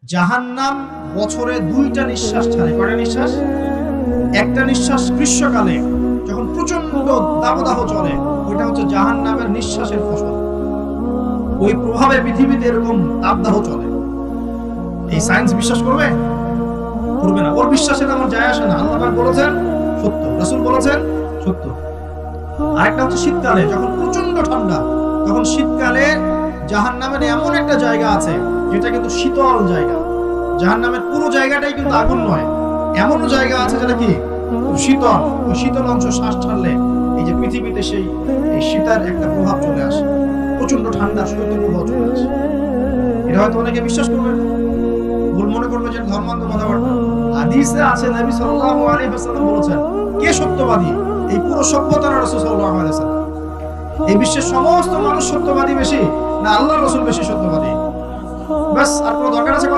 জাহান্নাম বছরে 2টা নিঃশ্বাস ছাড়ে। কয়টা নিঃশ্বাস? একটা নিঃশ্বাস গ্রীষ্মকালে যখন প্রচন্ড দাবদাহ চলে, ওইটা হচ্ছে জাহান্নামের নিঃশ্বাসের ফসল। ওই প্রভাবে পৃথিবীতে এরকম তাপদাহ চলে। এই সায়েন্স বিশ্বাস করবে? করবে না। ওর বিশ্বাসের আমার যায় আসে না। আল্লাহ পাক বলেছেন সত্য, রাসূল বলেছেন সত্য। আরেকটা হচ্ছে শীতকালে যখন প্রচন্ড ঠান্ডা, তখন শীতকালে জাহান্নামের এমন একটা জায়গা আছে যেটা কিন্তু শীতল জায়গা। জাহান্নামের পুরো জায়গাটাই কিন্তু আগুন নয়, এমনও জায়গা আছে যেটা কি শীতল। ওই শীতল অংশ শ্বাস ছাড়লে এই যে পৃথিবীতে সেই এই শীতের একটা প্রভাব চলে আসে, প্রচন্ড ঠান্ডা শৈত্য প্রভাব চলে আসে। এটা হয়তো অনেকে বিশ্বাস করবে না, ভুল মনে করবে যে ধর্মান্ধ কথাবার্তা। হাদিসে আছে নবী সাল্লাল্লাহু আলাইহি ওয়াসাল্লাম বলেছেন, কে সত্যবাদী? এই পুরো সভ্যতার রাসূল সাল্লাল্লাহু আলাইহি ওয়াসাল্লাম। এই বিশ্বের সমস্ত মানুষ সত্যবাদী বেশি না আল্লাহর রাসূল বেশি সত্যবাদী? বাস আর কোনো দরকার আছে?